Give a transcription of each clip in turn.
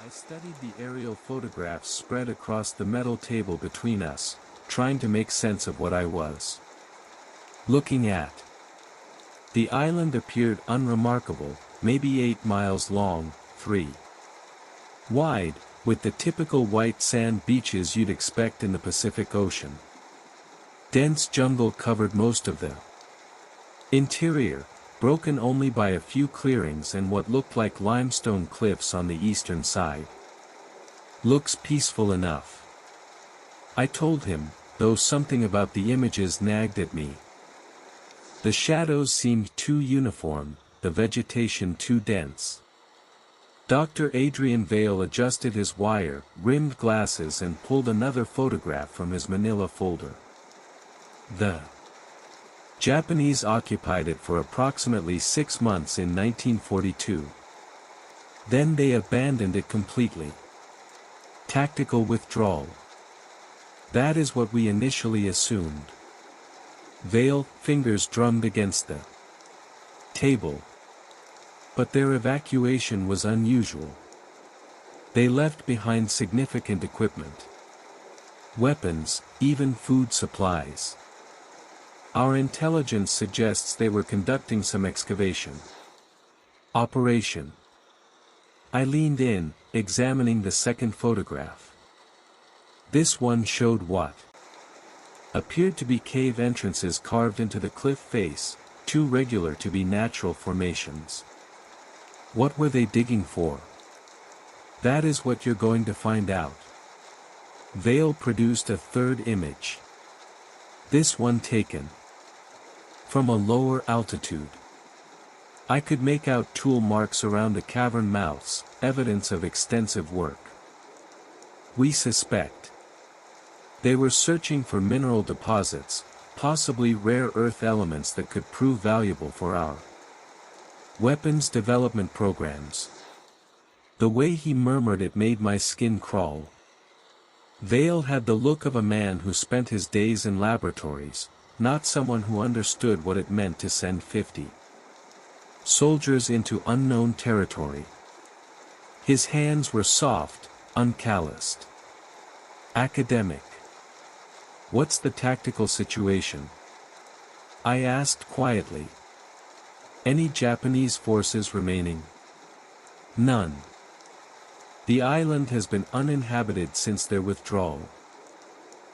I studied the aerial photographs spread across the metal table between us, trying to make sense of what I was looking at. The island appeared unremarkable, maybe 8 miles long, 3 wide, with the typical white sand beaches you'd expect in the Pacific Ocean. Dense jungle covered most of the interior, broken only by a few clearings and what looked like limestone cliffs on the eastern side. Looks peaceful enough, I told him, though something about the images nagged at me. The shadows seemed too uniform, the vegetation too dense. Dr. Adrian Vale adjusted his wire-rimmed glasses and pulled another photograph from his manila folder. The Japanese occupied it for approximately 6 months in 1942. Then they abandoned it completely. Tactical withdrawal. That is what we initially assumed. Vale, fingers drummed against the table. But their evacuation was unusual. They left behind significant equipment. Weapons, even food supplies. Our intelligence suggests they were conducting some excavation operation. I leaned in, examining the second photograph. This one showed what appeared to be cave entrances carved into the cliff face, too regular to be natural formations. What were they digging for? That is what you're going to find out. Vale produced a third image. This one taken from a lower altitude. I could make out tool marks around the cavern mouths, evidence of extensive work. We suspect they were searching for mineral deposits, possibly rare earth elements that could prove valuable for our weapons development programs. The way he murmured it made my skin crawl. Vale had the look of a man who spent his days in laboratories, not someone who understood what it meant to send 50 soldiers into unknown territory. His hands were soft, uncalloused. Academic. What's the tactical situation? I asked quietly. Any Japanese forces remaining? None. The island has been uninhabited since their withdrawal.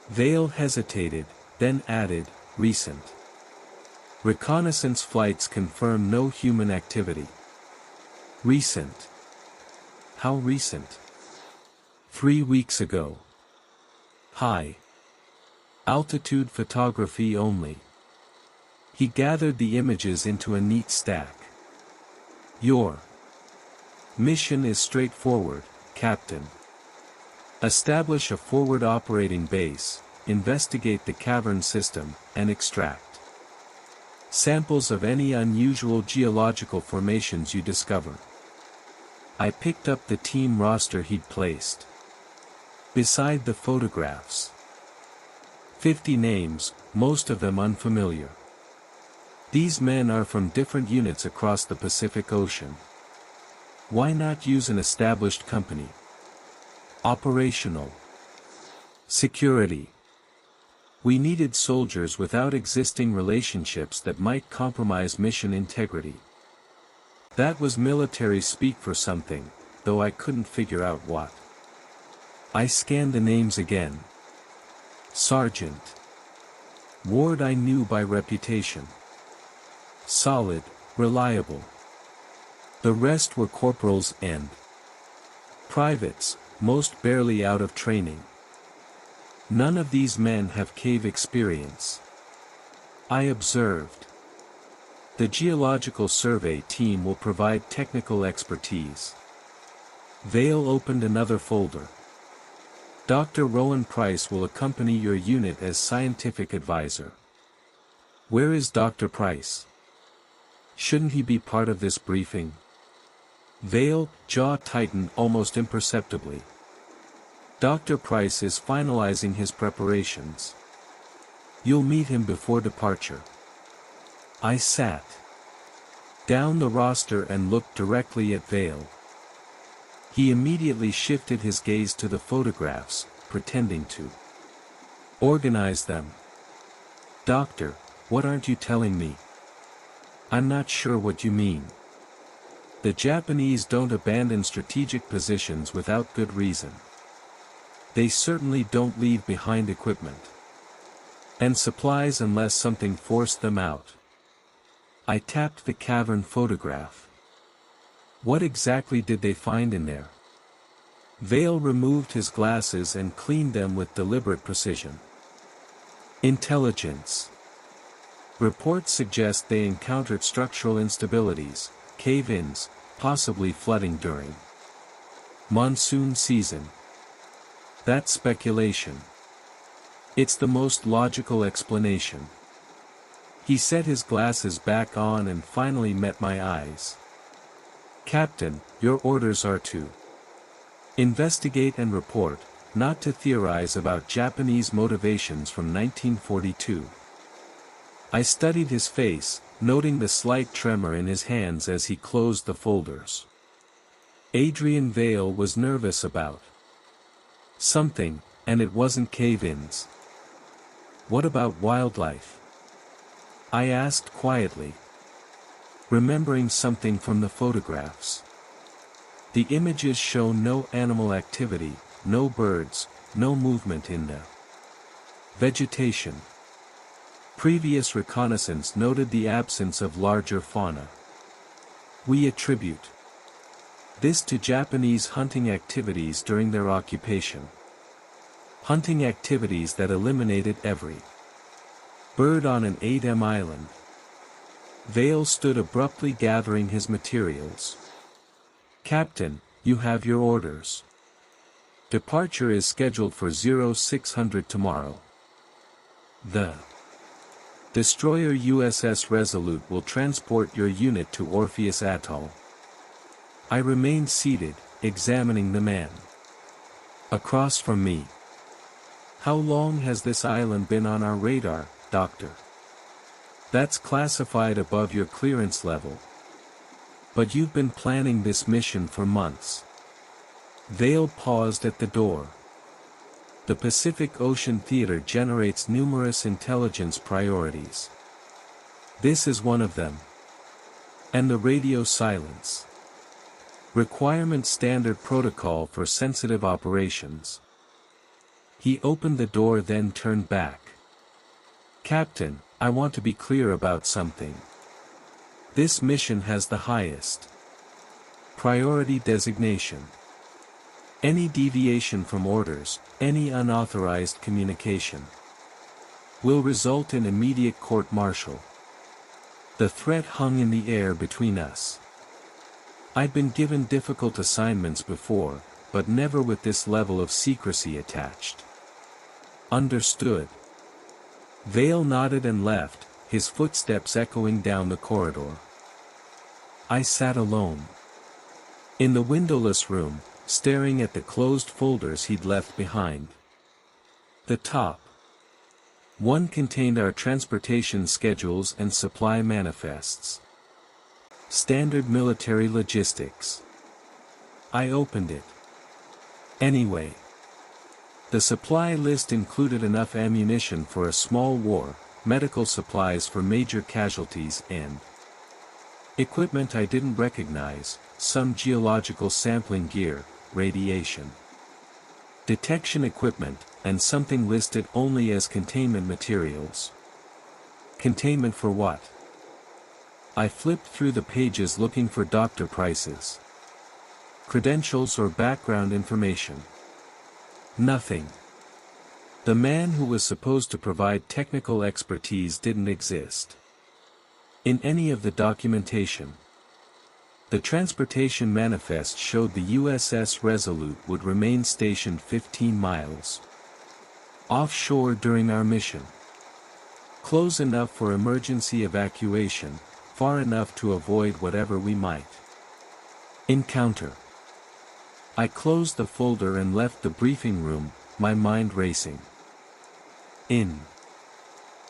Vale hesitated, then added, recent. Reconnaissance flights confirm no human activity. Recent. How recent? 3 weeks ago. High altitude photography only. He gathered the images into a neat stack. Your mission is straightforward, Captain. Establish a forward operating base, investigate the cavern system, and extract samples of any unusual geological formations you discover. I picked up the team roster he'd placed beside the photographs. 50 names, most of them unfamiliar. These men are from different units across the Pacific Ocean. Why not use an established company? Operational. Security. We needed soldiers without existing relationships that might compromise mission integrity. That was military speak for something, though I couldn't figure out what. I scanned the names again. Sergeant Ward I knew by reputation. Solid, reliable. The rest were corporals and privates, most barely out of training. None of these men have cave experience. I observed. The geological survey team will provide technical expertise. Vale opened another folder. Dr. Rowan Price will accompany your unit as scientific advisor. Where is Dr. Price? Shouldn't he be part of this briefing? Vale, jaw tightened almost imperceptibly. Dr. Price is finalizing his preparations. You'll meet him before departure. I sat down the roster and looked directly at Vale. He immediately shifted his gaze to the photographs, pretending to organize them. "Doctor, what aren't you telling me?" "I'm not sure what you mean." "The Japanese don't abandon strategic positions without good reason. They certainly don't leave behind equipment and supplies unless something forced them out." I tapped the cavern photograph. "What exactly did they find in there?" Vale removed his glasses and cleaned them with deliberate precision. "Intelligence. Reports suggest they encountered structural instabilities, cave-ins, possibly flooding during monsoon season." "That's speculation. It's the most logical explanation." He set his glasses back on and finally met my eyes. "Captain, your orders are to investigate and report, not to theorize about Japanese motivations from 1942. I studied his face, noting the slight tremor in his hands as he closed the folders. Adrian Vale was nervous about something, and it wasn't cave-ins. "What about wildlife?" I asked quietly, remembering something from the photographs. "The images show no animal activity, no birds, no movement in the vegetation. Previous reconnaissance noted the absence of larger fauna. We attribute this to Japanese hunting activities during their occupation. Hunting activities that eliminated every bird on an 8M island." Vale stood abruptly gathering his materials. "Captain, you have your orders. Departure is scheduled for 0600 tomorrow. The destroyer USS Resolute will transport your unit to Orpheus Atoll." I remained seated, examining the man across from me. "How long has this island been on our radar, Doctor?" "That's classified above your clearance level. But you've been planning this mission for months." Vale paused at the door. "The Pacific Ocean Theater generates numerous intelligence priorities. This is one of them. And the radio silence. Requirement standard protocol for sensitive operations." He opened the door then turned back. "Captain, I want to be clear about something. This mission has the highest priority designation. Any deviation from orders, any unauthorized communication, will result in immediate court-martial." The threat hung in the air between us. I'd been given difficult assignments before, but never with this level of secrecy attached. "Understood." Vale nodded and left, his footsteps echoing down the corridor. I sat alone in the windowless room, staring at the closed folders he'd left behind. The top one contained our transportation schedules and supply manifests. Standard military logistics. I opened it. Anyway, the supply list included enough ammunition for a small war, medical supplies for major casualties and equipment I didn't recognize, some geological sampling gear, radiation detection equipment, and something listed only as containment materials. Containment for what? I flipped through the pages looking for Dr. Price's credentials or background information. Nothing. The man who was supposed to provide technical expertise didn't exist in any of the documentation. The transportation manifest showed the USS Resolute would remain stationed 15 miles offshore during our mission. Close enough for emergency evacuation, far enough to avoid whatever we might encounter. I closed the folder and left the briefing room, my mind racing. In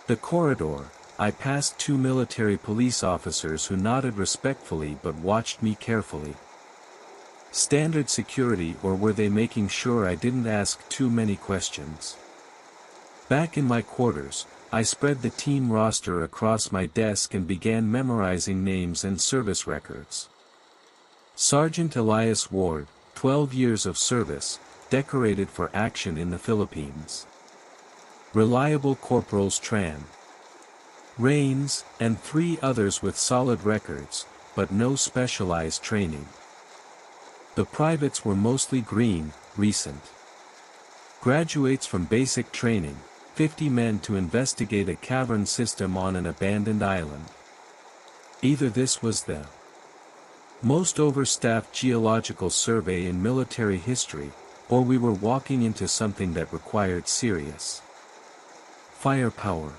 the corridor, I passed two military police officers who nodded respectfully but watched me carefully. Standard security, or were they making sure I didn't ask too many questions? Back in my quarters, I spread the team roster across my desk and began memorizing names and service records. Sergeant Elias Ward, 12 years of service, decorated for action in the Philippines. Reliable Corporals Tran. Rains, and 3 others with solid records, but no specialized training. The privates were mostly green, recent. Graduates from basic training, 50 men to investigate a cavern system on an abandoned island. Either this was the most overstaffed geological survey in military history, or we were walking into something that required serious firepower.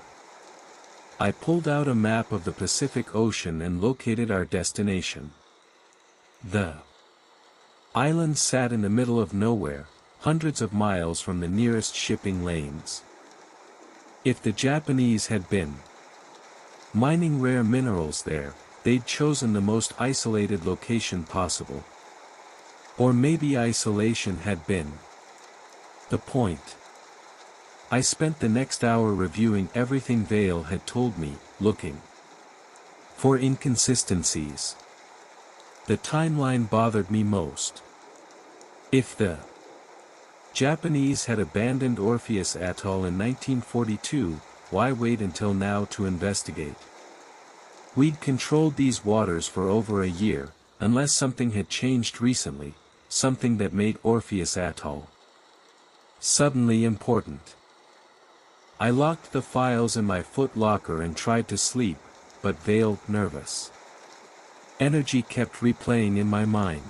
I pulled out a map of the Pacific Ocean and located our destination. The island sat in the middle of nowhere, hundreds of miles from the nearest shipping lanes. If the Japanese had been mining rare minerals there, they'd chosen the most isolated location possible. Or maybe isolation had been the point. I spent the next hour reviewing everything Vale had told me, looking for inconsistencies. The timeline bothered me most. If the Japanese had abandoned Orpheus Atoll in 1942, why wait until now to investigate? We'd controlled these waters for over a year, unless something had changed recently, something that made Orpheus Atoll suddenly important. I locked the files in my foot locker and tried to sleep, but Vale, nervous energy kept replaying in my mind.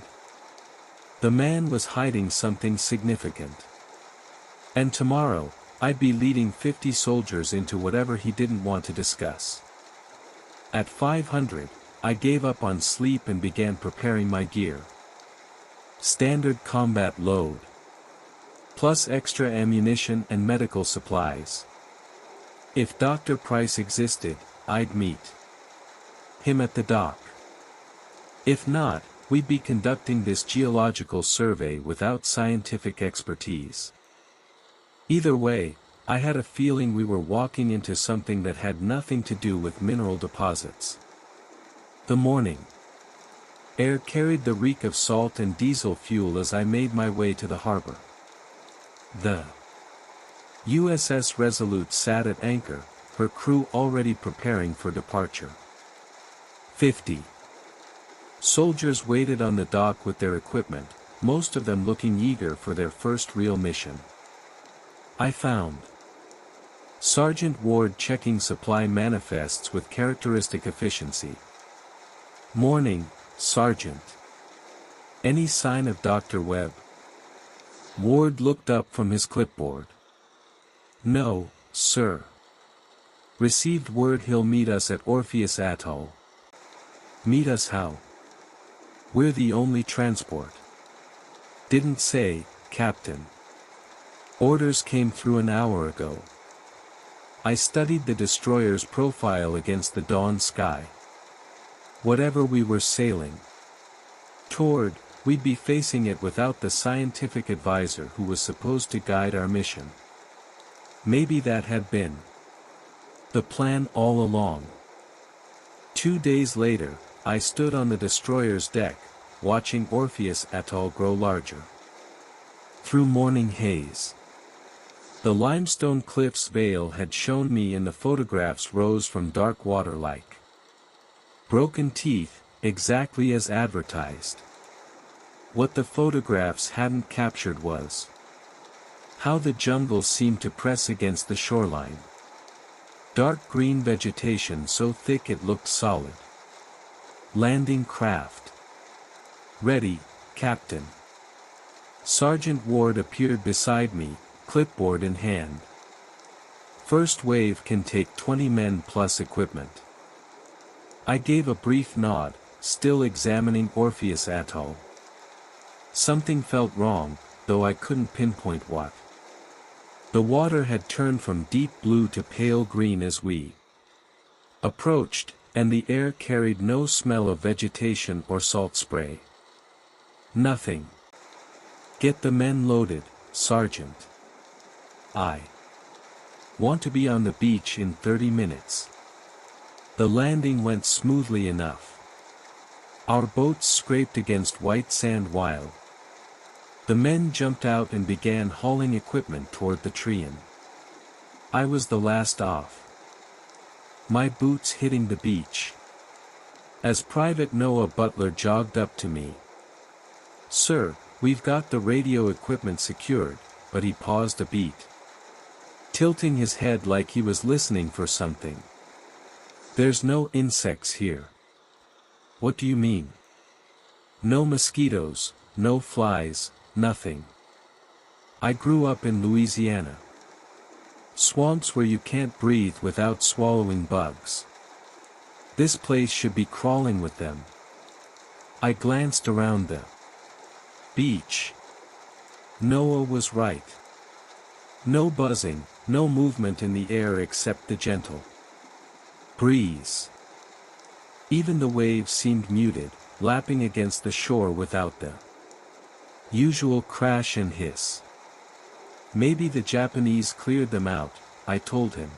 The man was hiding something significant. And tomorrow, I'd be leading 50 soldiers into whatever he didn't want to discuss. At 500, I gave up on sleep and began preparing my gear. Standard combat load. Plus extra ammunition and medical supplies. If Dr. Price existed, I'd meet him at the dock. If not, we'd be conducting this geological survey without scientific expertise. Either way, I had a feeling we were walking into something that had nothing to do with mineral deposits. The morning air carried the reek of salt and diesel fuel as I made my way to the harbor. The USS Resolute sat at anchor, her crew already preparing for departure. 50 soldiers waited on the dock with their equipment, most of them looking eager for their first real mission. I found Sergeant Ward checking supply manifests with characteristic efficiency. Morning, Sergeant. Any sign of Dr. Webb? Ward looked up from his clipboard. No, sir. Received word he'll meet us at Orpheus Atoll. Meet us how? We're the only transport. Didn't say, Captain. Orders came through an hour ago. I studied the destroyer's profile against the dawn sky. Whatever we were sailing toward, we'd be facing it without the scientific advisor who was supposed to guide our mission. Maybe that had been the plan all along. 2 days later, I stood on the destroyer's deck, watching Orpheus Atoll grow larger. Through morning haze, the limestone cliffs Vale had shown me in the photographs rose from dark water like broken teeth, exactly as advertised. What the photographs hadn't captured was how the jungle seemed to press against the shoreline. Dark green vegetation so thick it looked solid. Landing craft. Ready, Captain. Sergeant Ward appeared beside me, clipboard in hand. First wave can take 20 men plus equipment. I gave a brief nod, still examining Orpheus Atoll. Something felt wrong, though I couldn't pinpoint what. The water had turned from deep blue to pale green as we approached, and the air carried no smell of vegetation or salt spray. Nothing. Get the men loaded, Sergeant. I want to be on the beach in 30 minutes. The landing went smoothly enough. Our boats scraped against white sand while the men jumped out and began hauling equipment toward the Trian. I was the last off. My boots hitting the beach. As Private Noah Butler jogged up to me. "Sir, we've got the radio equipment secured," but he paused a beat, tilting his head like he was listening for something. "There's no insects here." "What do you mean?" "No mosquitoes, no flies, nothing. I grew up in Louisiana. Swamps where you can't breathe without swallowing bugs. This place should be crawling with them." I glanced around the beach. Noah was right. No buzzing, no movement in the air except the gentle breeze. Even the waves seemed muted, lapping against the shore without the usual crash and hiss. "Maybe the Japanese cleared them out," I told him.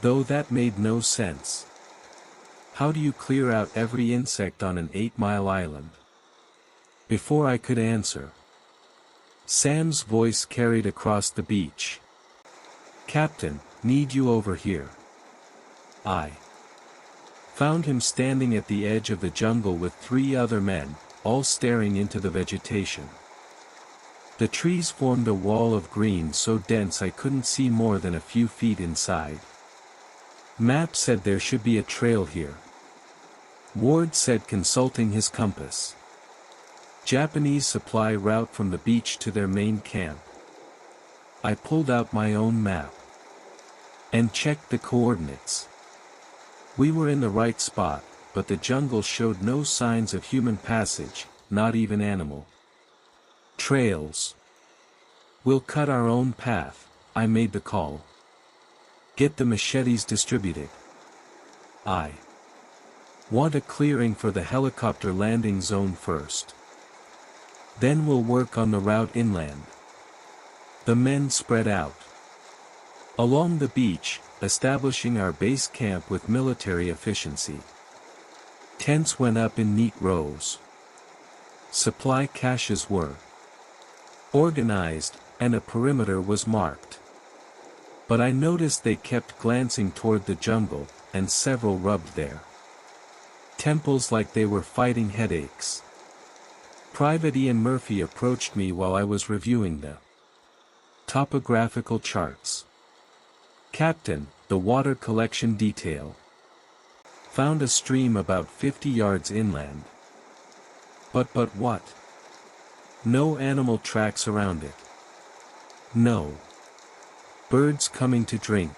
Though that made no sense. How do you clear out every insect on an 8-mile island? Before I could answer, Sam's voice carried across the beach. "Captain, need you over here." I found him standing at the edge of the jungle with 3 other men, all staring into the vegetation. The trees formed a wall of green so dense I couldn't see more than a few feet inside. Map said there should be a trail here. Ward said, consulting his compass. Japanese supply route from the beach to their main camp. I pulled out my own map and checked the coordinates. We were in the right spot, but the jungle showed no signs of human passage, not even animal trails. "We'll cut our own path," I made the call. "Get the machetes distributed. I want a clearing for the helicopter landing zone first. Then we'll work on the route inland." The men spread out along the beach, establishing our base camp with military efficiency. Tents went up in neat rows. Supply caches were organized, and a perimeter was marked. But I noticed they kept glancing toward the jungle, and several rubbed their temples like they were fighting headaches. Private Ian Murphy approached me while I was reviewing the topographical charts. "Captain, the water collection detail found a stream about 50 yards inland." But what? No animal tracks around it. No birds coming to drink.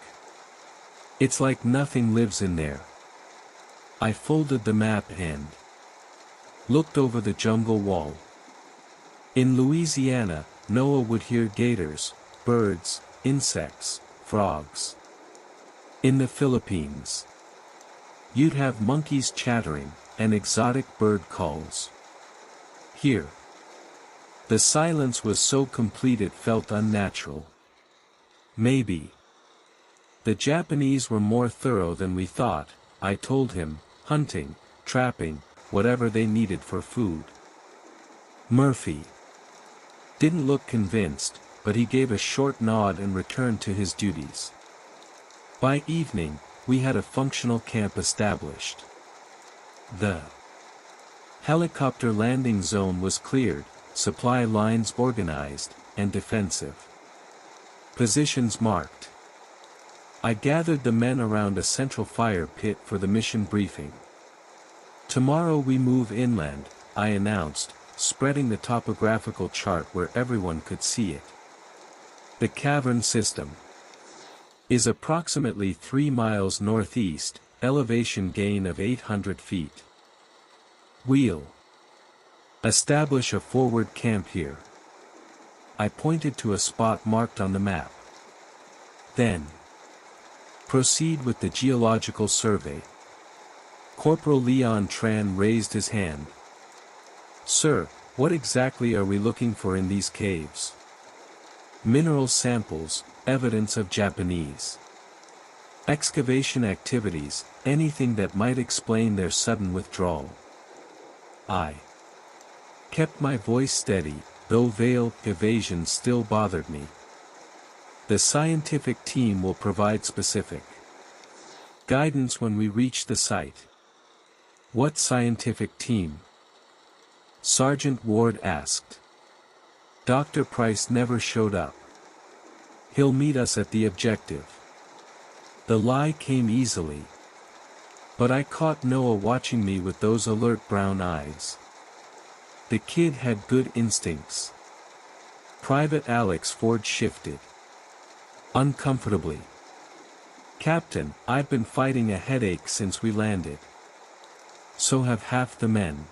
It's like nothing lives in there. I folded the map and looked over the jungle wall. In Louisiana, Noah would hear gators, birds, insects, frogs. In the Philippines, you'd have monkeys chattering, and exotic bird calls. Here, the silence was so complete it felt unnatural. Maybe the Japanese were more thorough than we thought, I told him, hunting, trapping, whatever they needed for food. Murphy didn't look convinced, but he gave a short nod and returned to his duties. By evening, we had a functional camp established. The helicopter landing zone was cleared, supply lines organized, and defensive positions marked. I gathered the men around a central fire pit for the mission briefing. "Tomorrow we move inland," I announced, spreading the topographical chart where everyone could see it. "The Cavern system is approximately 3 miles northeast, elevation gain of 800 feet. We'll establish a forward camp here." I pointed to a spot marked on the map. "Then proceed with the geological survey." Corporal Leon Tran raised his hand. "Sir, What exactly are we looking for in these caves? Mineral samples, evidence of Japanese excavation activities, anything that might explain their sudden withdrawal. I kept my voice steady, though veiled evasion still bothered me. The scientific team will provide specific guidance when we reach the site. What scientific team? Sergeant Ward asked. Dr. Price never showed up. He'll meet us at the objective. The lie came easily. But I caught Noah watching me with those alert brown eyes. The kid had good instincts. Private Alex Ford shifted uncomfortably. Captain, I've been fighting a headache since we landed. So have half the men.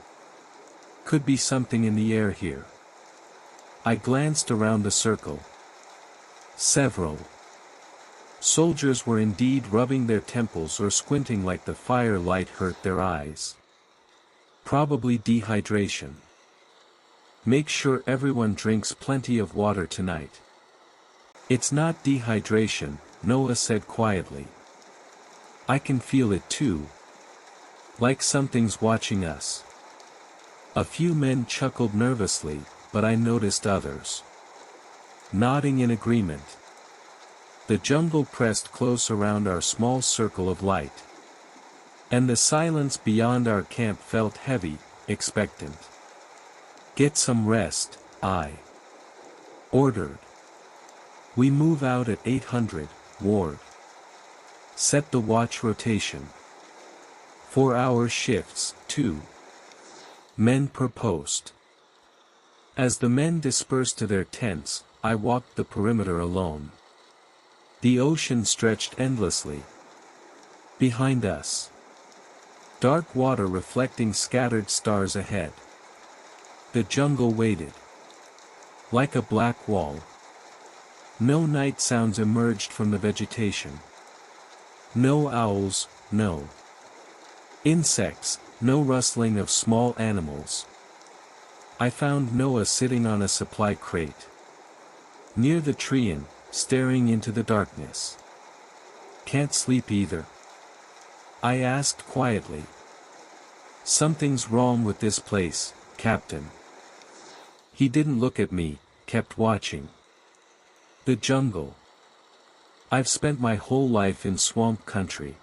Could be something in the air here. I glanced around the circle. Several soldiers were indeed rubbing their temples or squinting like the firelight hurt their eyes. Probably dehydration. Make sure everyone drinks plenty of water tonight. It's not dehydration, Noah said quietly. I can feel it too. Like something's watching us. A few men chuckled nervously, but I noticed others nodding in agreement. The jungle pressed close around our small circle of light. And the silence beyond our camp felt heavy, expectant. Get some rest, I ordered. We move out at 800, Ward. Set the watch rotation. 4-hour shifts, 2 men per post. As the men dispersed to their tents, I walked the perimeter alone. The ocean stretched endlessly behind us. Dark water reflecting scattered stars ahead. The jungle waited like a black wall. No night sounds emerged from the vegetation. No owls, no insects, no rustling of small animals. I found Noah sitting on a supply crate near the tree, staring into the darkness. Can't sleep either? I asked quietly. Something's wrong with this place, Captain. He didn't look at me, kept watching. The jungle. I've spent my whole life in swamp country.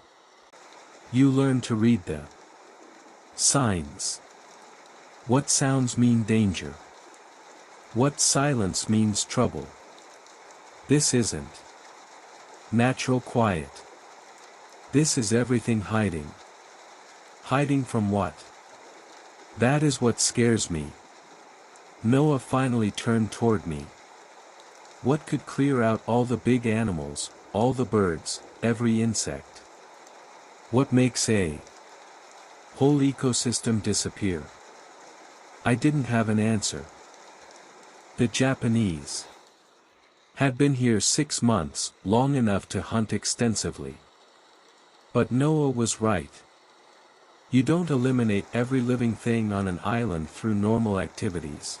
You learn to read the signs. What sounds mean danger? What silence means trouble? This isn't natural quiet. This is everything hiding. Hiding from what? That is what scares me. Noah finally turned toward me. What could clear out all the big animals, all the birds, every insect? What makes a whole ecosystem disappear? I didn't have an answer. The Japanese had been here 6 months, long enough to hunt extensively. But Noah was right. You don't eliminate every living thing on an island through normal activities.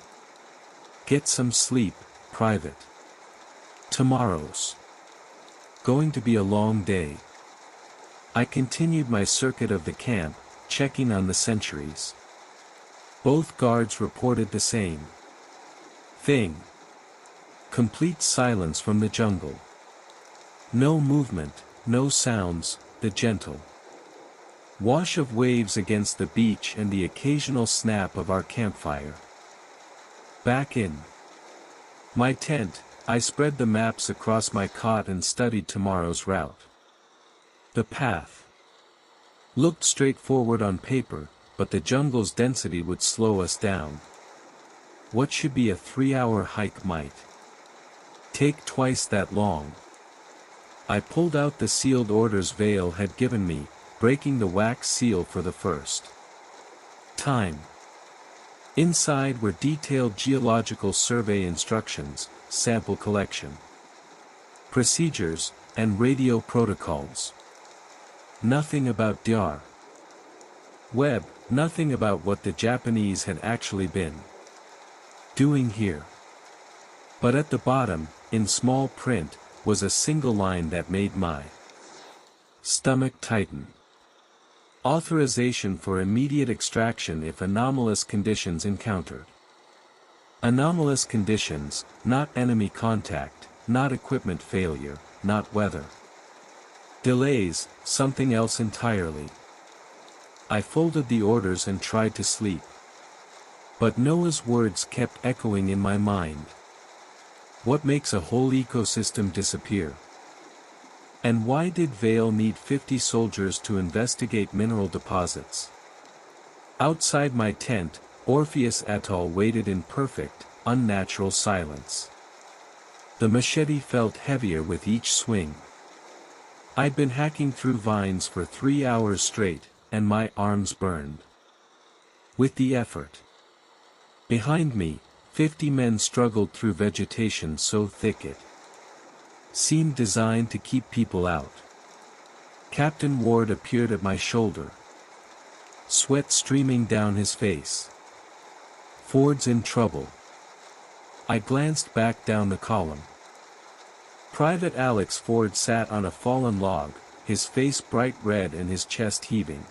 Get some sleep, Private. Tomorrow's going to be a long day. I continued my circuit of the camp, checking on the sentries. Both guards reported the same thing. Complete silence from the jungle. No movement, no sounds, the gentle wash of waves against the beach and the occasional snap of our campfire. Back in my tent, I spread the maps across my cot and studied tomorrow's route. The path looked straightforward on paper, but the jungle's density would slow us down. What should be a 3-hour hike might take twice that long. I pulled out the sealed orders Vale had given me, breaking the wax seal for the first time. Inside were detailed geological survey instructions, sample collection procedures, and radio protocols. Nothing about Webb, nothing about what the Japanese had actually been doing here? But at the bottom, in small print, was a single line that made my stomach tighten. Authorization for immediate extraction if anomalous conditions encountered. Anomalous conditions, not enemy contact, not equipment failure, not weather. Delays, something else entirely. I folded the orders and tried to sleep. But Noah's words kept echoing in my mind. What makes a whole ecosystem disappear? And why did Vale need 50 soldiers to investigate mineral deposits? Outside my tent, Orpheus Atoll waited in perfect, unnatural silence. The machete felt heavier with each swing. I'd been hacking through vines for 3 hours straight, and my arms burned with the effort. Behind me, 50 men struggled through vegetation so thick it seemed designed to keep people out. Captain Ward appeared at my shoulder, sweat streaming down his face. Ford's in trouble. I glanced back down the column. Private Alex Ford sat on a fallen log, his face bright red and his chest heaving.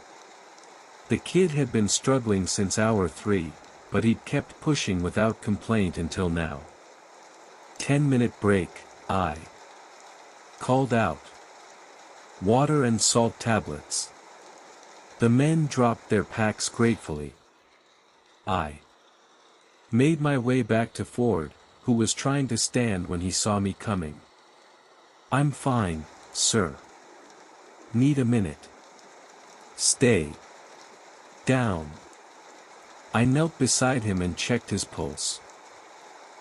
The kid had been struggling since hour 3, but he'd kept pushing without complaint until now. 10-minute break, I called out. Water and salt tablets. The men dropped their packs gratefully. I made my way back to Ford, who was trying to stand when he saw me coming. I'm fine, sir. Need a minute. Stay down. I knelt beside him and checked his pulse.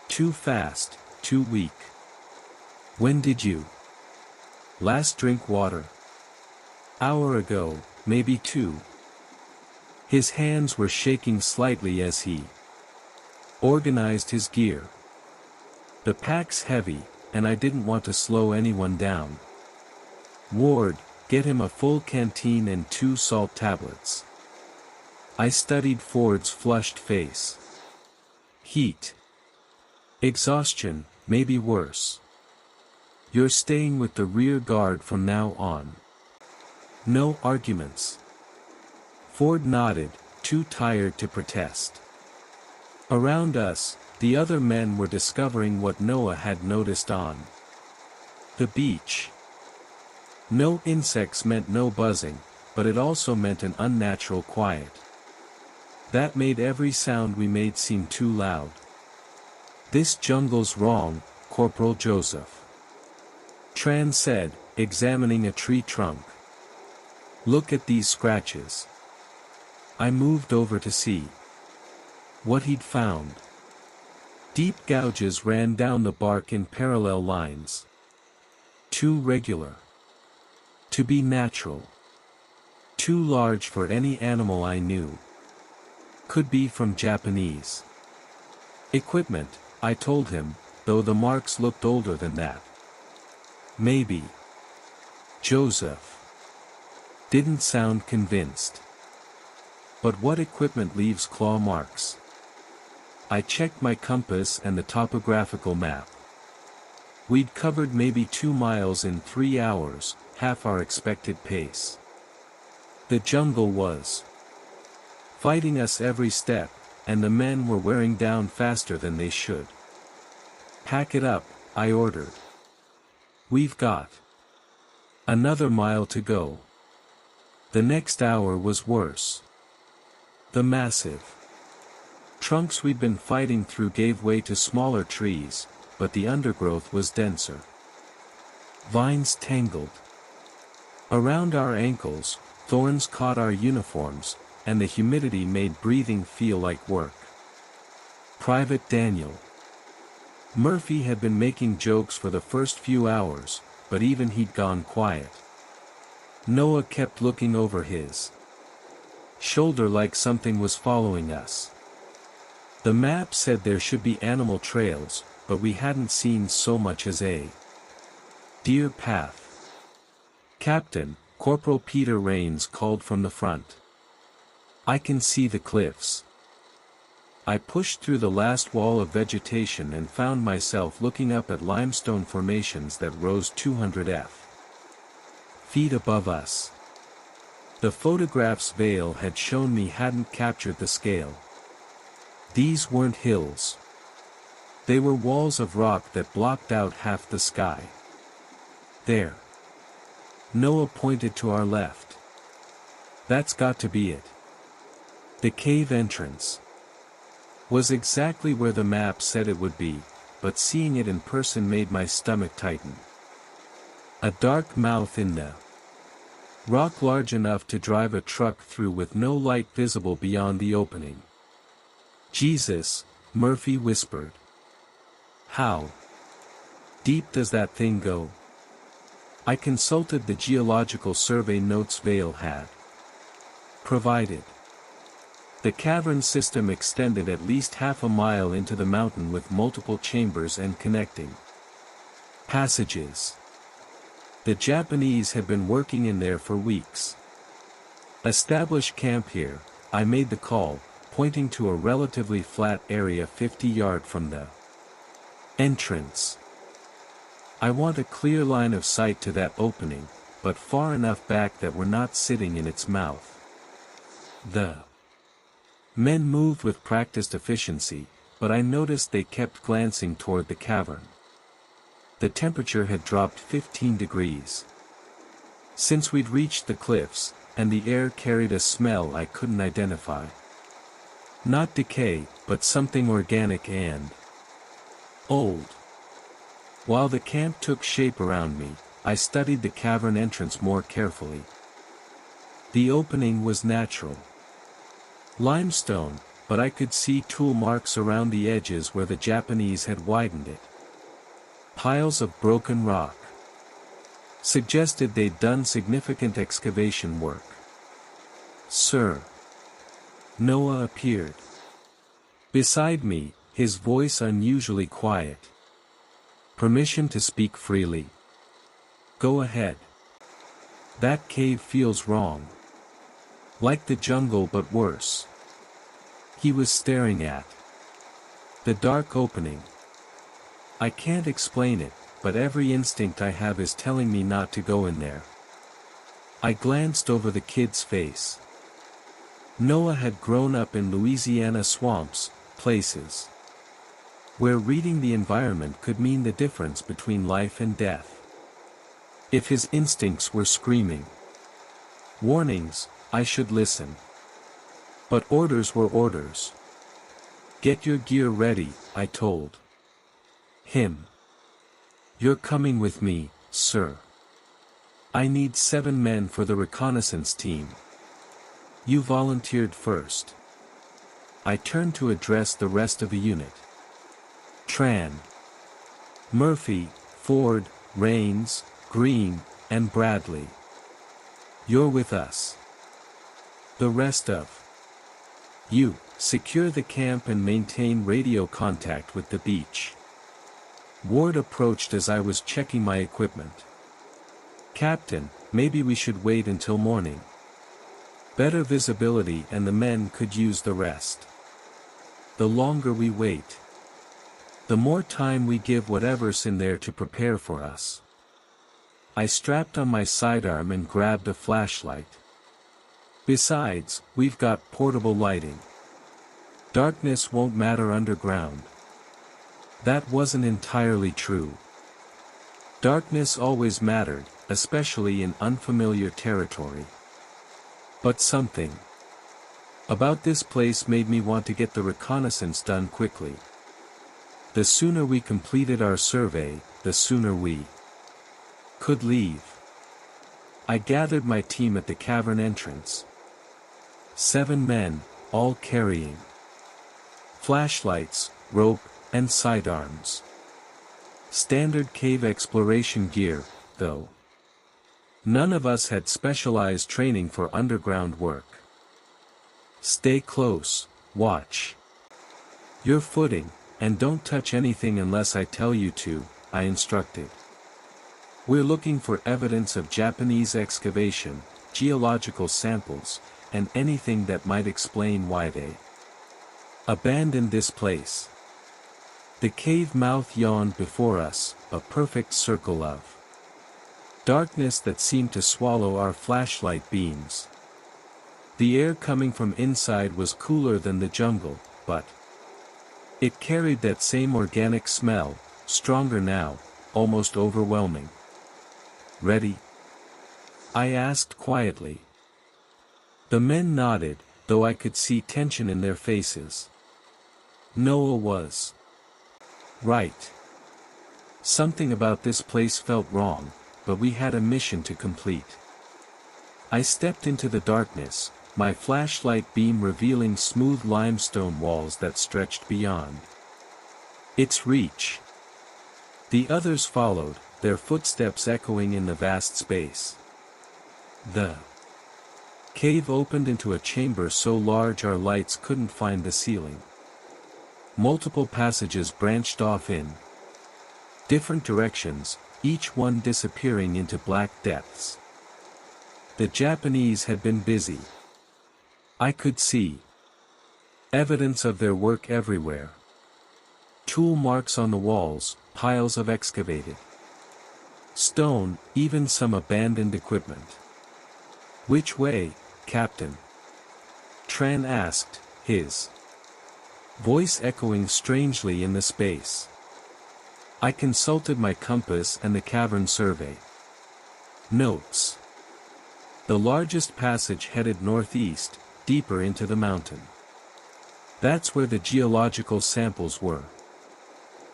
Too fast, too weak. When did you last drink water? Hour ago, maybe 2. His hands were shaking slightly as he organized his gear. The pack's heavy, and I didn't want to slow anyone down. Ward, get him a full canteen and 2 salt tablets. I studied Ford's flushed face. Heat. Exhaustion, maybe worse. You're staying with the rear guard from now on. No arguments. Ford nodded, too tired to protest. Around us, the other men were discovering what Noah had noticed on the beach. No insects meant no buzzing, but it also meant an unnatural quiet. That made every sound we made seem too loud. This jungle's wrong, Corporal Joseph. Tran said, examining a tree trunk. Look at these scratches. I moved over to see what he'd found. Deep gouges ran down the bark in parallel lines. Too regular to be natural. Too large for any animal I knew. Could be from Japanese equipment, I told him, though the marks looked older than that. Maybe. Joseph didn't sound convinced. But what equipment leaves claw marks? I checked my compass and the topographical map. We'd covered maybe 2 miles in 3 hours, half our expected pace. The jungle was fighting us every step, and the men were wearing down faster than they should. Pack it up, I ordered. We've got another mile to go. The next hour was worse. The massive trunks we'd been fighting through gave way to smaller trees, but the undergrowth was denser. Vines tangled around our ankles, thorns caught our uniforms, and the humidity made breathing feel like work. Private Daniel Murphy had been making jokes for the first few hours, but even he'd gone quiet. Noah kept looking over his shoulder like something was following us. The map said there should be animal trails, but we hadn't seen so much as a deer path. Captain, Corporal Peter Rains called from the front. I can see the cliffs. I pushed through the last wall of vegetation and found myself looking up at limestone formations that rose 200 feet above us. The photograph's veil had shown me hadn't captured the scale. These weren't hills. They were walls of rock that blocked out half the sky. There. Noah pointed to our left. That's got to be it. The cave entrance was exactly where the map said it would be, but seeing it in person made my stomach tighten. A dark mouth in the rock large enough to drive a truck through with no light visible beyond the opening. Jesus, Murphy whispered. How deep does that thing go? I consulted the geological survey notes Vale had provided. The cavern system extended at least half a mile into the mountain with multiple chambers and connecting passages. The Japanese had been working in there for weeks. Establish camp here, I made the call, pointing to a relatively flat area 50 yards from the entrance. I want a clear line of sight to that opening, but far enough back that we're not sitting in its mouth. The men moved with practiced efficiency, but I noticed they kept glancing toward the cavern. The temperature had dropped 15 degrees since we'd reached the cliffs, and the air carried a smell I couldn't identify. Not decay, but something organic and old. While the camp took shape around me, I studied the cavern entrance more carefully. The opening was natural. Limestone, but I could see tool marks around the edges where the Japanese had widened it. Piles of broken rock suggested they'd done significant excavation work. Sir. Noah appeared beside me, his voice unusually quiet. Permission to speak freely. Go ahead. That cave feels wrong. Like the jungle but worse. He was staring at the dark opening. I can't explain it, but every instinct I have is telling me not to go in there. I glanced over the kid's face. Noah had grown up in Louisiana swamps, places where reading the environment could mean the difference between life and death. If his instincts were screaming warnings, I should listen. But orders were orders. Get your gear ready, I told him. You're coming with me, sir. I need 7 men for the reconnaissance team. You volunteered first. I turned to address the rest of the unit. Tran, Murphy, Ford, Rains, Green, and Bradley. You're with us. The rest of you, secure the camp and maintain radio contact with the beach. Ward approached as I was checking my equipment. Captain, maybe we should wait until morning. Better visibility and the men could use the rest. The longer we wait, the more time we give whatever's in there to prepare for us. I strapped on my sidearm and grabbed a flashlight. Besides, we've got portable lighting. Darkness won't matter underground. That wasn't entirely true. Darkness always mattered, especially in unfamiliar territory. But something about this place made me want to get the reconnaissance done quickly. The sooner we completed our survey, the sooner we could leave. I gathered my team at the cavern entrance. 7 men, all carrying flashlights, rope, and sidearms. Standard cave exploration gear, though. None of us had specialized training for underground work. Stay close, watch your footing, and don't touch anything unless I tell you to, I instructed. We're looking for evidence of Japanese excavation, geological samples, and anything that might explain why they Abandon this place. The cave mouth yawned before us, a perfect circle of darkness that seemed to swallow our flashlight beams. The air coming from inside was cooler than the jungle, but it carried that same organic smell, stronger now, almost overwhelming. Ready? I asked quietly. The men nodded, though I could see tension in their faces. Noah was right. Something about this place felt wrong, but we had a mission to complete. I stepped into the darkness, my flashlight beam revealing smooth limestone walls that stretched beyond its reach. The others followed, their footsteps echoing in the vast space. The cave opened into a chamber so large our lights couldn't find the ceiling. Multiple passages branched off in different directions, each one disappearing into black depths. The Japanese had been busy. I could see evidence of their work everywhere. Tool marks on the walls, piles of excavated stone, even some abandoned equipment. Which way, Captain? Tran asked, his voice echoing strangely in the space. I consulted my compass and the cavern survey. Notes. The largest passage headed northeast, deeper into the mountain. That's where the geological samples were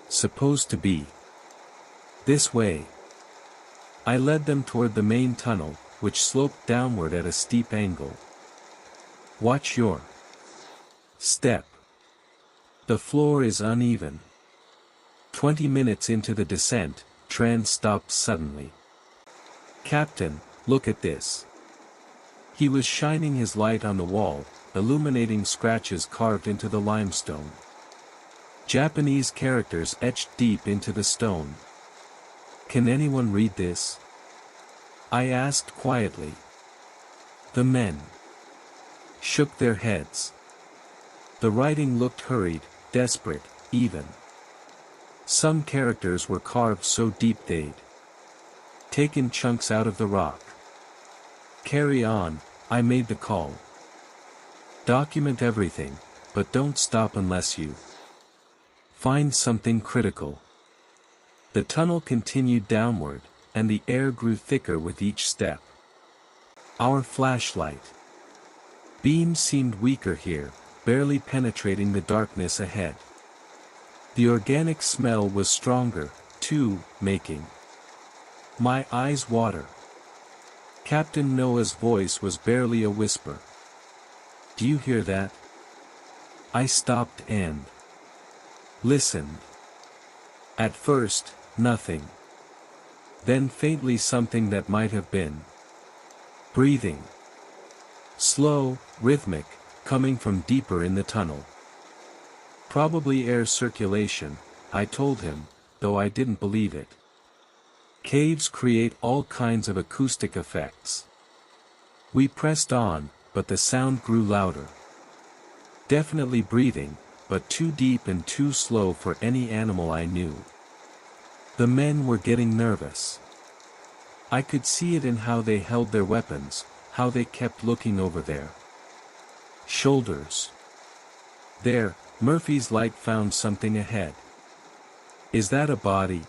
supposed to be. This way. I led them toward the main tunnel, which sloped downward at a steep angle. Watch your step. The floor is uneven. 20 minutes into the descent, Tran stopped suddenly. Captain, look at this. He was shining his light on the wall, illuminating scratches carved into the limestone. Japanese characters etched deep into the stone. Can anyone read this? I asked quietly. The men shook their heads. The writing looked hurried, desperate, even. Some characters were carved so deep they'd taken chunks out of the rock. Carry on, I made the call. Document everything, but don't stop unless you find something critical. The tunnel continued downward, and the air grew thicker with each step. Our flashlight beams seemed weaker here, barely penetrating the darkness ahead. The organic smell was stronger, too, making my eyes water. Captain Noah's voice was barely a whisper. Do you hear that? I stopped and listened. At first, nothing. Then faintly something that might have been breathing. Slow, rhythmic, coming from deeper in the tunnel. Probably air circulation, I told him, though I didn't believe it. Caves create all kinds of acoustic effects. We pressed on, but the sound grew louder. Definitely breathing, but too deep and too slow for any animal I knew. The men were getting nervous. I could see it in how they held their weapons, how they kept looking over their shoulders. There, Murphy's light found something ahead. Is that a body?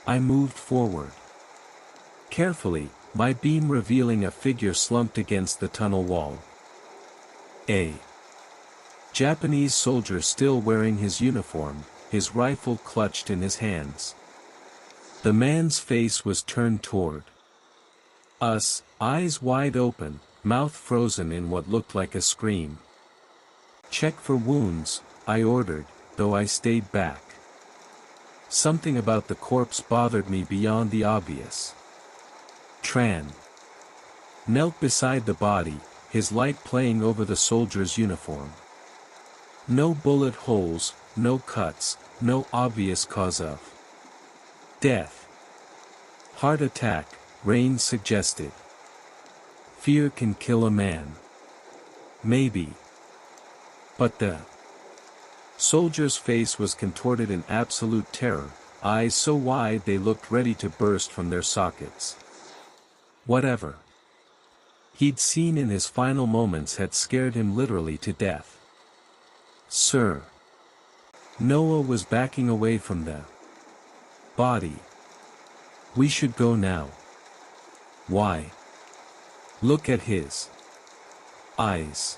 I moved forward. Carefully, my beam revealing a figure slumped against the tunnel wall. A Japanese soldier still wearing his uniform, his rifle clutched in his hands. The man's face was turned toward us, eyes wide open, mouth frozen in what looked like a scream. Check for wounds, I ordered, though I stayed back. Something about the corpse bothered me beyond the obvious. Tran knelt beside the body, his light playing over the soldier's uniform. No bullet holes, no cuts, no obvious cause of death. Heart attack, Rain suggested. Fear can kill a man. Maybe. But the Soldier's face was contorted in absolute terror, eyes so wide they looked ready to burst from their sockets. Whatever he'd seen in his final moments had scared him literally to death. "Sir." Noah was backing away from the body. "We should go now." "Why?" "Look at his eyes.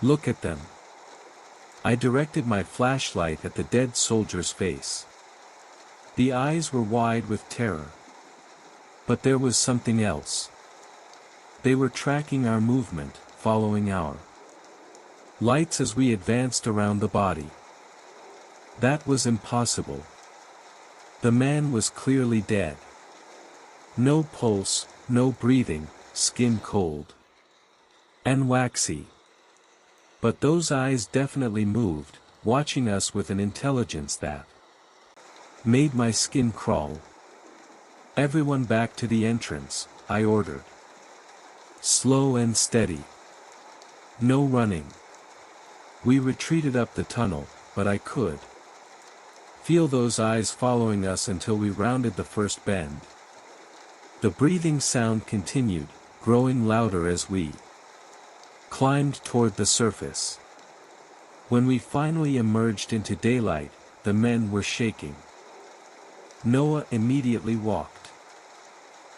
Look at them." I directed my flashlight at the dead soldier's face. The eyes were wide with terror. But there was something else. They were tracking our movement, following our lights as we advanced around the body. That was impossible. The man was clearly dead. No pulse, no breathing, skin cold and waxy. But those eyes definitely moved, watching us with an intelligence that made my skin crawl. "Everyone back to the entrance," I ordered. "Slow and steady. No running." We retreated up the tunnel, but I could feel those eyes following us until we rounded the first bend. The breathing sound continued, growing louder as we climbed toward the surface. When we finally emerged into daylight, the men were shaking. Noah immediately walked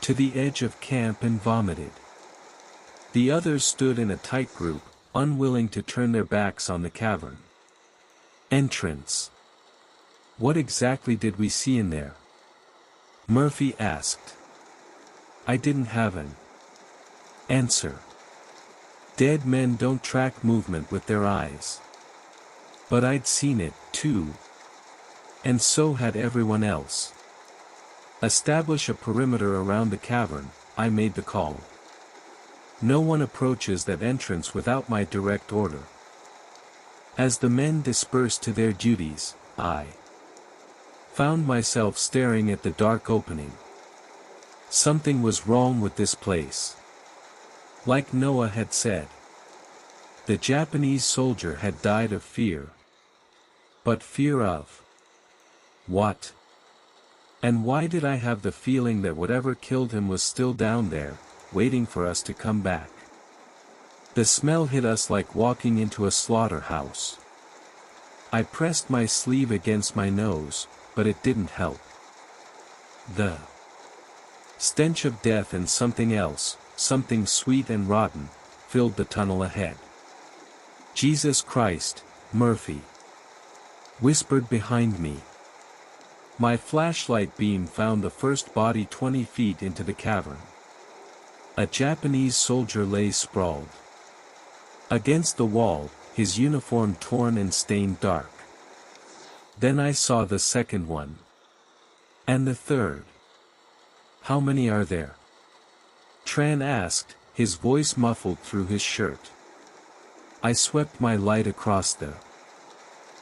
to the edge of camp and vomited. The others stood in a tight group, unwilling to turn their backs on the cavern entrance. "What exactly did we see in there?" Murphy asked. I didn't have an answer. Dead men don't track movement with their eyes. But I'd seen it, too. And so had everyone else. "Establish a perimeter around the cavern," I made the call. "No one approaches that entrance without my direct order." As the men dispersed to their duties, I found myself staring at the dark opening. Something was wrong with this place. Like Noah had said, the Japanese soldier had died of fear. But fear of what? And why did I have the feeling that whatever killed him was still down there, waiting for us to come back? The smell hit us like walking into a slaughterhouse. I pressed my sleeve against my nose, but it didn't help. The stench of death and something else, something sweet and rotten, filled the tunnel ahead. "Jesus Christ, Murphy!" whispered behind me. My flashlight beam found the first body 20 feet into the cavern. A Japanese soldier lay sprawled against the wall, his uniform torn and stained dark. Then I saw the second one. And the third. "How many are there?" Tran asked, his voice muffled through his shirt. I swept my light across the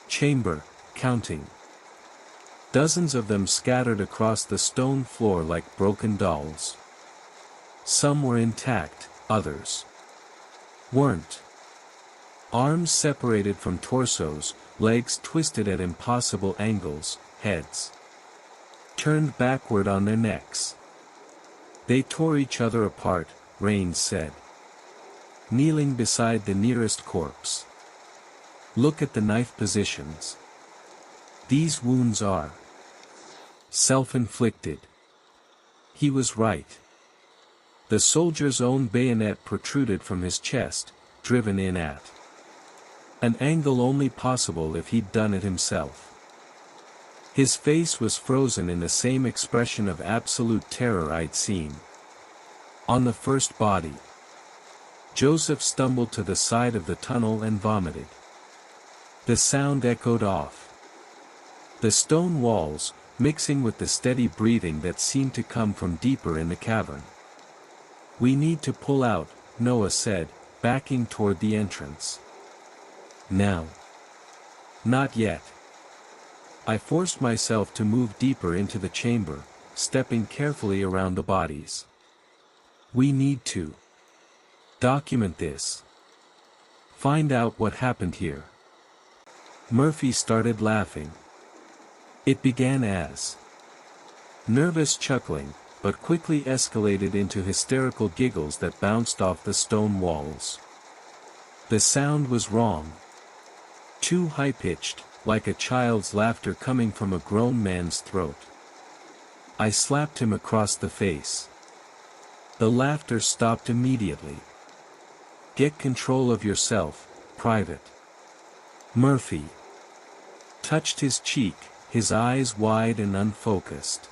chamber, counting. Dozens of them scattered across the stone floor like broken dolls. Some were intact, others weren't. Arms separated from torsos, legs twisted at impossible angles, heads turned backward on their necks. They tore each other apart, Rains said, kneeling beside the nearest corpse. "Look at the knife positions. These wounds are self-inflicted." He was right. The soldier's own bayonet protruded from his chest, driven in at an angle only possible if he'd done it himself. His face was frozen in the same expression of absolute terror I'd seen on the first body. Joseph stumbled to the side of the tunnel and vomited. The sound echoed off the stone walls, mixing with the steady breathing that seemed to come from deeper in the cavern. "We need to pull out," Noah said, backing toward the entrance. "Now." "Not yet." I forced myself to move deeper into the chamber, stepping carefully around the bodies. "We need to document this. Find out what happened here." Murphy started laughing. It began as nervous chuckling, but quickly escalated into hysterical giggles that bounced off the stone walls. The sound was wrong. Too high-pitched, like a child's laughter coming from a grown man's throat. I slapped him across the face. The laughter stopped immediately. Get control of yourself, Private. Murphy touched his cheek, his eyes wide and unfocused.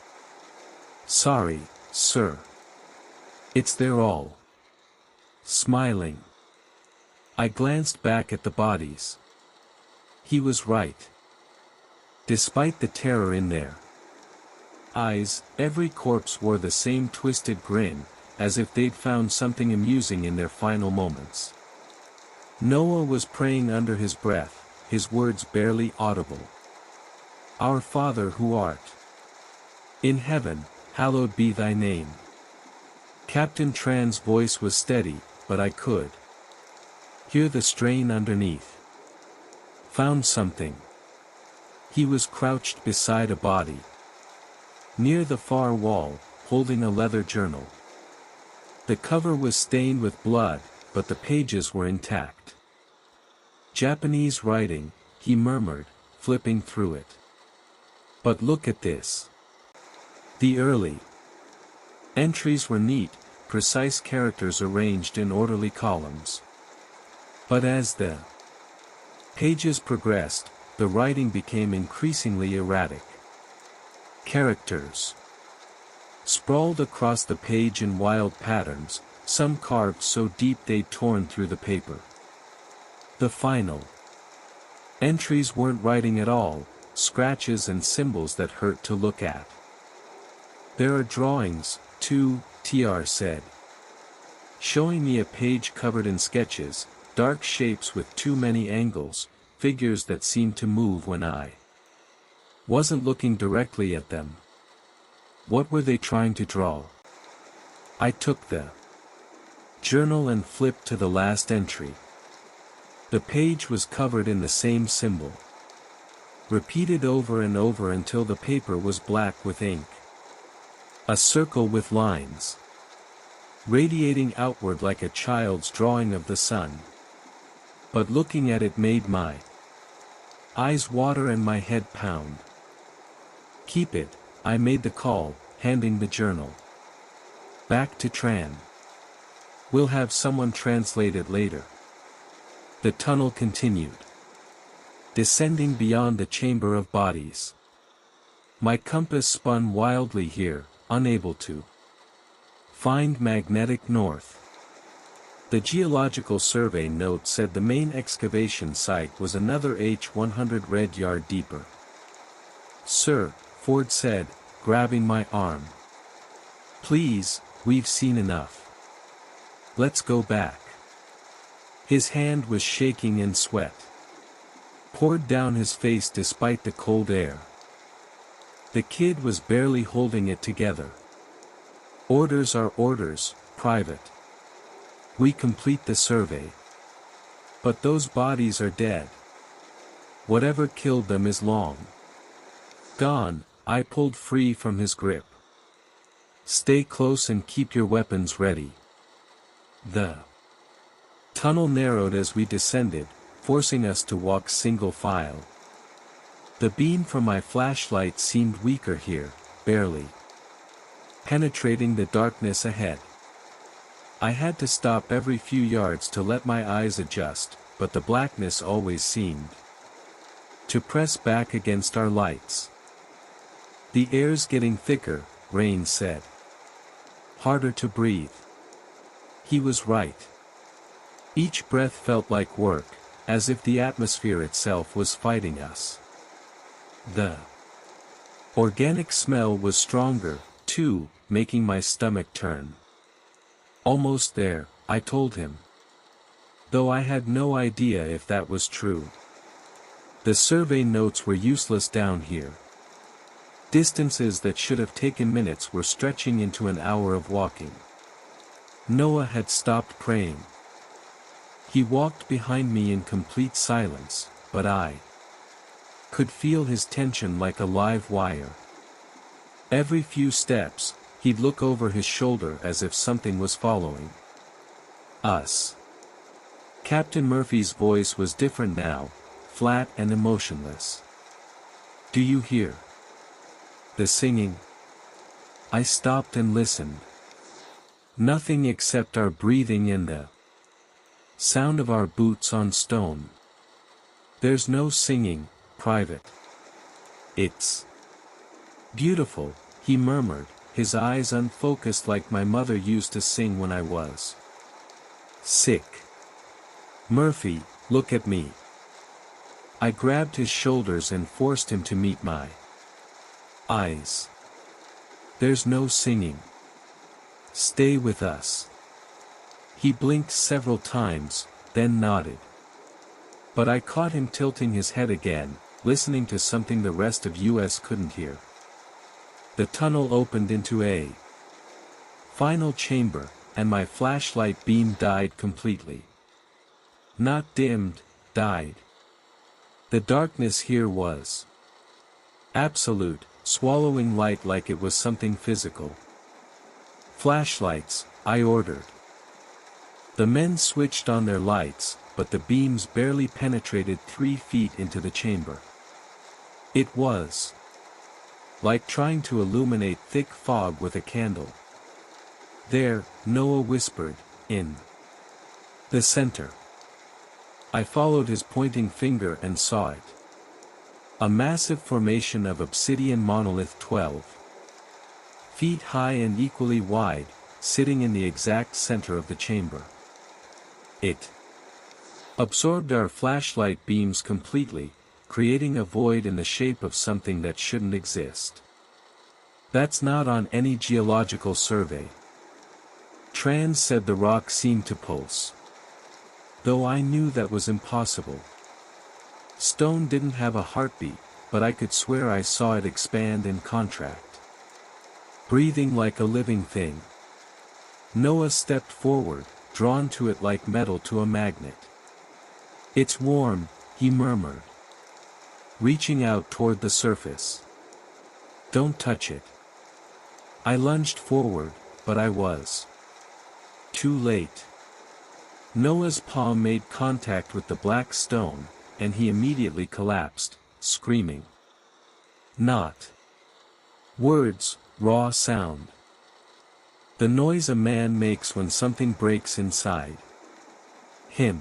Sorry, sir. It's they're all smiling. I glanced back at the bodies. He was right. Despite the terror in their eyes, every corpse wore the same twisted grin, as if they'd found something amusing in their final moments. Noah was praying under his breath, his words barely audible. Our Father who art in heaven, hallowed be thy name. Captain Tran's voice was steady, but I could hear the strain underneath. Found something. He was crouched beside a body near the far wall, holding a leather journal. The cover was stained with blood, but the pages were intact. Japanese writing, he murmured, flipping through it. But look at this. The early entries were neat, precise characters arranged in orderly columns. But as the pages progressed, the writing became increasingly erratic. Characters sprawled across the page in wild patterns, some carved so deep they'd torn through the paper. The final entries weren't writing at all, scratches and symbols that hurt to look at. There are drawings, too, TR said, showing me a page covered in sketches, dark shapes with too many angles, figures that seemed to move when I wasn't looking directly at them. What were they trying to draw? I took the journal and flipped to the last entry. The page was covered in the same symbol, repeated over and over until the paper was black with ink. A circle with lines radiating outward like a child's drawing of the sun. But looking at it made my eyes water and my head pound. Keep it, I made the call, handing the journal back to Tran. We'll have someone translate it later. The tunnel continued, descending beyond the chamber of bodies. My compass spun wildly here, unable to find magnetic north. The geological survey note said the main excavation site was another H100 red yard deeper. Sir, Ford said, grabbing my arm. Please, we've seen enough. Let's go back. His hand was shaking and sweat poured down his face despite the cold air. The kid was barely holding it together. Orders are orders, Private. We complete the survey. But those bodies are dead. Whatever killed them is long gone. I pulled free from his grip. Stay close and keep your weapons ready. The tunnel narrowed as we descended, forcing us to walk single file. The beam from my flashlight seemed weaker here, barely penetrating the darkness ahead. I had to stop every few yards to let my eyes adjust, but the blackness always seemed to press back against our lights. The air's getting thicker, Rain said. Harder to breathe. He was right. Each breath felt like work, as if the atmosphere itself was fighting us. The organic smell was stronger, too, making my stomach turn. Almost there, I told him. Though I had no idea if that was true. The survey notes were useless down here. Distances that should have taken minutes were stretching into an hour of walking. Noah had stopped praying. He walked behind me in complete silence, but I could feel his tension like a live wire. Every few steps, he'd look over his shoulder as if something was following us. Captain Murphy's voice was different now, flat and emotionless. "Do you hear the singing?" I stopped and listened. Nothing except our breathing and the sound of our boots on stone. "There's no singing, Private. It's beautiful," he murmured, his eyes unfocused like my mother used to sing when I was sick. "Murphy, look at me." I grabbed his shoulders and forced him to meet my eyes. "There's no singing. Stay with us." He blinked several times, then nodded. But I caught him tilting his head again, listening to something the rest of us couldn't hear. The tunnel opened into a final chamber, and my flashlight beam died completely. Not dimmed, died. The darkness here was absolute, swallowing light like it was something physical. "Flashlights," I ordered. The men switched on their lights, but the beams barely penetrated 3 feet into the chamber. It was like trying to illuminate thick fog with a candle. "There," Noah whispered, "in the center." I followed his pointing finger and saw it. A massive formation of obsidian monolith 12 feet high and equally wide, sitting in the exact center of the chamber. It absorbed our flashlight beams completely, creating a void in the shape of something that shouldn't exist. "That's not on any geological survey." Trans said the rock seemed to pulse. Though I knew that was impossible. Stone didn't have a heartbeat, but I could swear I saw it expand and contract, breathing like a living thing. Noah stepped forward, drawn to it like metal to a magnet. "It's warm," he murmured, reaching out toward the surface. "Don't touch it." I lunged forward, but I was too late. Noah's palm made contact with the black stone, and he immediately collapsed, screaming. Not words, raw sound. The noise a man makes when something breaks inside him.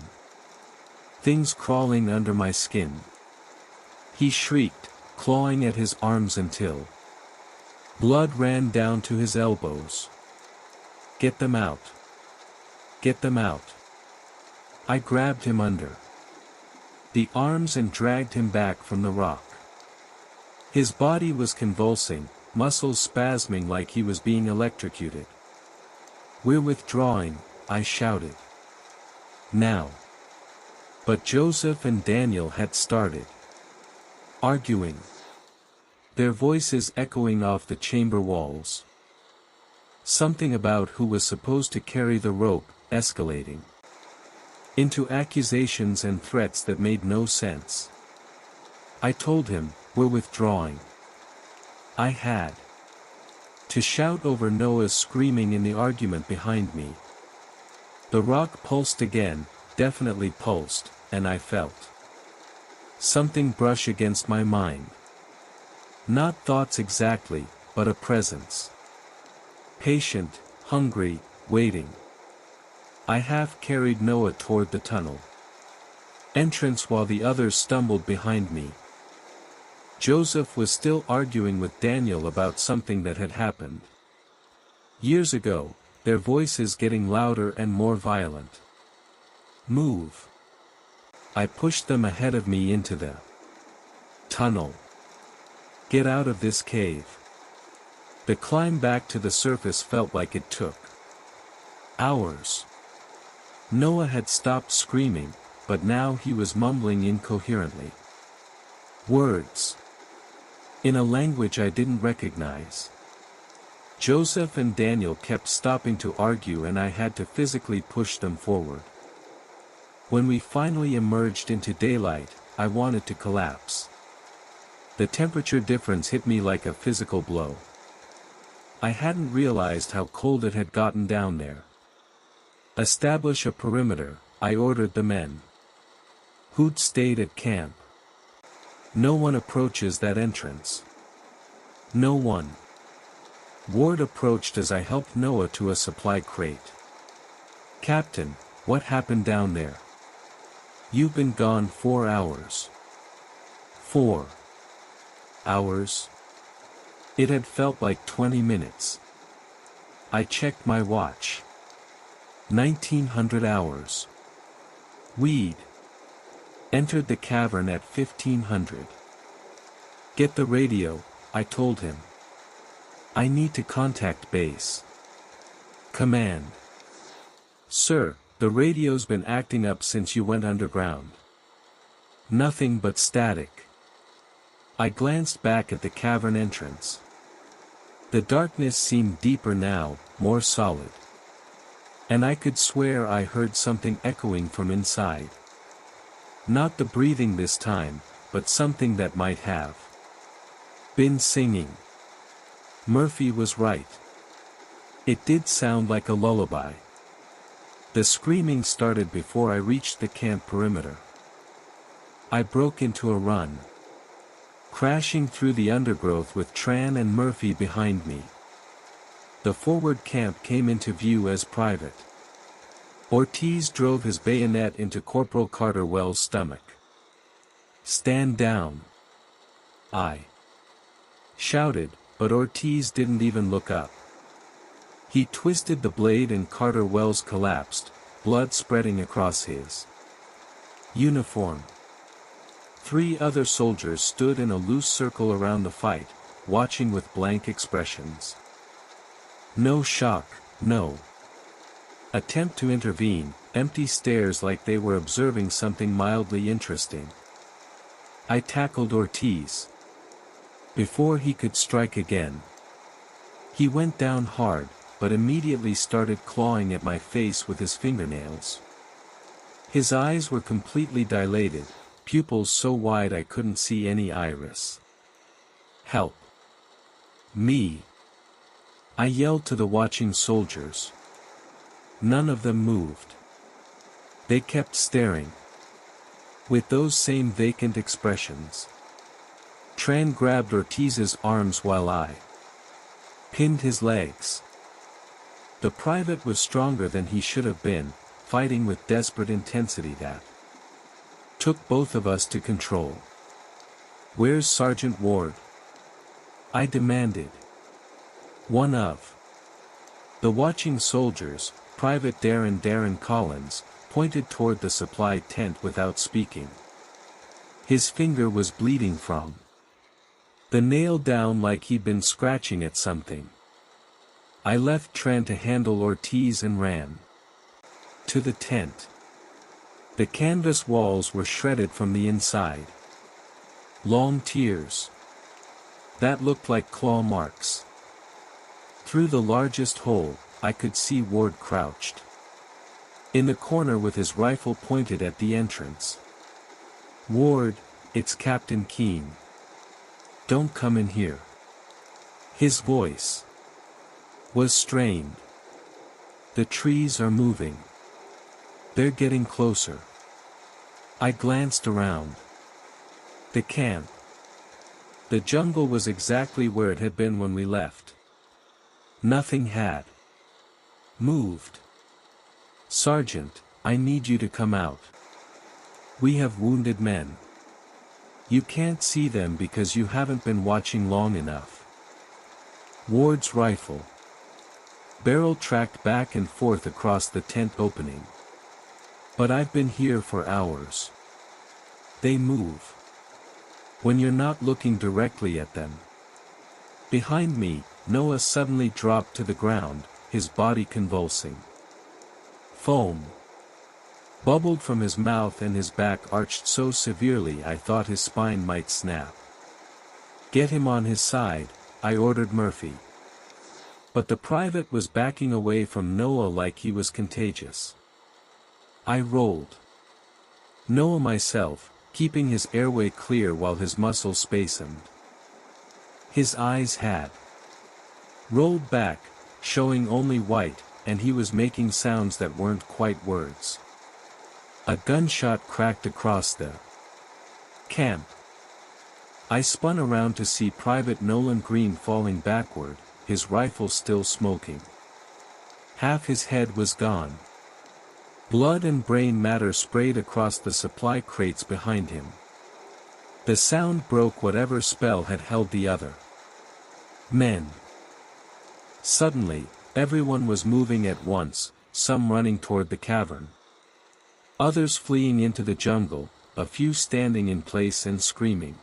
Things crawling under my skin. He shrieked, clawing at his arms until blood ran down to his elbows. "Get them out. Get them out." I grabbed him under the arms and dragged him back from the rock. His body was convulsing, muscles spasming like he was being electrocuted. "We're withdrawing," I shouted. "Now." But Joseph and Daniel had started arguing, their voices echoing off the chamber walls. Something about who was supposed to carry the rope, escalating into accusations and threats that made no sense. I told him, "We're withdrawing." I had to shout over Noah's screaming in the argument behind me. The rock pulsed again, definitely pulsed, and I felt something brush against my mind. Not thoughts exactly, but a presence. Patient, hungry, waiting. I half carried Noah toward the tunnel entrance while the others stumbled behind me. Joseph was still arguing with Daniel about something that had happened years ago, their voices getting louder and more violent. "Move." I pushed them ahead of me into the tunnel. "Get out of this cave." The climb back to the surface felt like it took hours. Noah had stopped screaming, but now he was mumbling incoherently. Words in a language I didn't recognize. Joseph and Daniel kept stopping to argue and I had to physically push them forward. When we finally emerged into daylight, I wanted to collapse. The temperature difference hit me like a physical blow. I hadn't realized how cold it had gotten down there. Establish a perimeter, I ordered the men. Who'd stayed at camp? No one approaches that entrance. No one. Ward approached as I helped Noah to a supply crate. Captain, what happened down there? You've been gone 4 hours. 4 hours? It had felt like 20 minutes. I checked my watch. 1900 hours. We'd entered the cavern at 1500. Get the radio, I told him. I need to contact base. Command. Sir, the radio's been acting up since you went underground. Nothing but static. I glanced back at the cavern entrance. The darkness seemed deeper now, more solid. And I could swear I heard something echoing from inside. Not the breathing this time, but something that might have been singing. Murphy was right. It did sound like a lullaby. The screaming started before I reached the camp perimeter. I broke into a run, crashing through the undergrowth with Tran and Murphy behind me. The forward camp came into view as private. Ortiz drove his bayonet into Corporal Carter Wells' stomach. Stand down, I shouted, but Ortiz didn't even look up. He twisted the blade and Carter Wells collapsed, blood spreading across his uniform. 3 other soldiers stood in a loose circle around the fight, watching with blank expressions. No shock, no attempt to intervene, empty stares like they were observing something mildly interesting. I tackled Ortiz. Before he could strike again, he went down hard, but immediately started clawing at my face with his fingernails. His eyes were completely dilated, pupils so wide I couldn't see any iris. Help me! I yelled to the watching soldiers. None of them moved. They kept staring, with those same vacant expressions. Tran grabbed Ortiz's arms while I pinned his legs. The private was stronger than he should have been, fighting with desperate intensity that took both of us to control. Where's Sergeant Ward? I demanded. One of the watching soldiers, Private Darren Collins, pointed toward the supply tent without speaking. His finger was bleeding from the nail down like he'd been scratching at something. I left Tran to handle Ortiz and ran to the tent. The canvas walls were shredded from the inside. Long tears that looked like claw marks. Through the largest hole, I could see Ward crouched in the corner with his rifle pointed at the entrance. Ward, it's Captain Keene. Don't come in here. His voice was strained. The trees are moving. They're getting closer. I glanced around. The camp. The jungle was exactly where it had been when we left. Nothing had moved. Sergeant, I need you to come out. We have wounded men. You can't see them because you haven't been watching long enough. Ward's rifle barrel tracked back and forth across the tent opening. But I've been here for hours. They move when you're not looking directly at them. Behind me, Noah suddenly dropped to the ground, his body convulsing. Foam bubbled from his mouth and his back arched so severely I thought his spine might snap. Get him on his side, I ordered Murphy. But the private was backing away from Noah like he was contagious. I rolled Noah myself, keeping his airway clear while his muscles spasmed. His eyes had rolled back, showing only white, and he was making sounds that weren't quite words. A gunshot cracked across the camp. I spun around to see Private Nolan Green falling backward, his rifle still smoking. Half his head was gone. Blood and brain matter sprayed across the supply crates behind him. The sound broke whatever spell had held the other men. Suddenly, everyone was moving at once, some running toward the cavern. Others fleeing into the jungle, a few standing in place and screaming.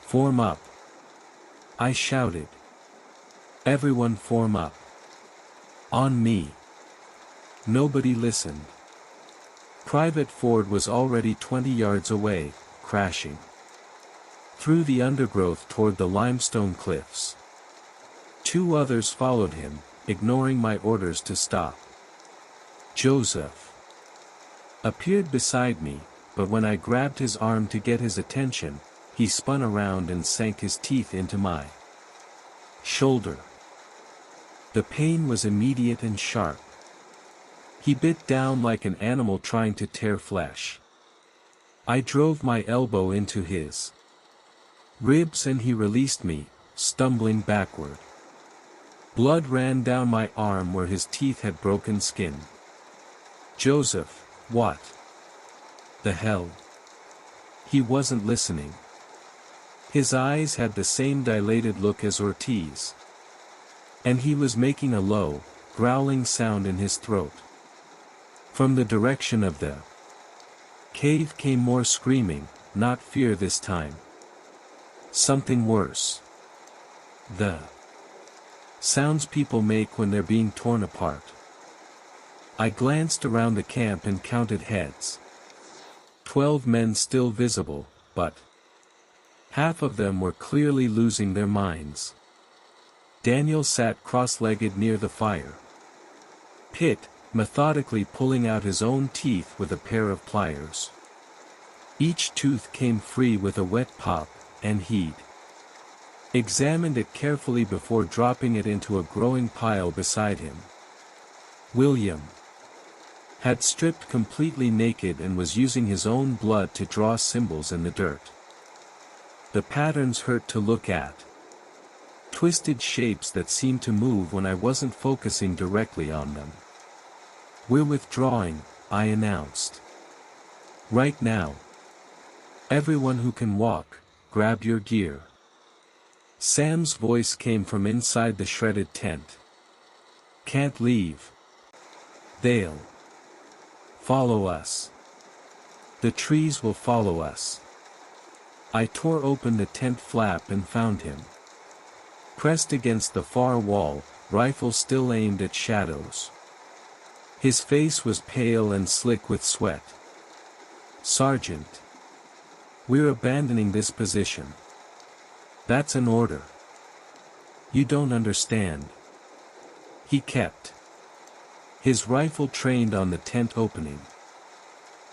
"Form up!" I shouted. "Everyone form up! On me!" Nobody listened. Private Ford was already 20 yards away, crashing through the undergrowth toward the limestone cliffs. 2 others followed him, ignoring my orders to stop. Joseph appeared beside me, but when I grabbed his arm to get his attention, he spun around and sank his teeth into my shoulder. The pain was immediate and sharp. He bit down like an animal trying to tear flesh. I drove my elbow into his ribs and he released me, stumbling backward. Blood ran down my arm where his teeth had broken skin. "Joseph, what the hell?" He wasn't listening. His eyes had the same dilated look as Ortiz. And he was making a low, growling sound in his throat. From the direction of the cave came more screaming, not fear this time. Something worse. The sounds people make when they're being torn apart. I glanced around the camp and counted heads. 12 men still visible, but half of them were clearly losing their minds. Daniel sat cross-legged near the fire. Pitt, methodically pulling out his own teeth with a pair of pliers. Each tooth came free with a wet pop, and he'd examined it carefully before dropping it into a growing pile beside him. William had stripped completely naked and was using his own blood to draw symbols in the dirt. The patterns hurt to look at. Twisted shapes that seemed to move when I wasn't focusing directly on them. "We're withdrawing," I announced. "Right now. Everyone who can walk, grab your gear." Sam's voice came from inside the shredded tent. "Can't leave. They'll follow us. The trees will follow us." I tore open the tent flap and found him pressed against the far wall, rifle still aimed at shadows. His face was pale and slick with sweat. "Sergeant, we're abandoning this position." "That's an order." "You don't understand." He kept his rifle trained on the tent opening.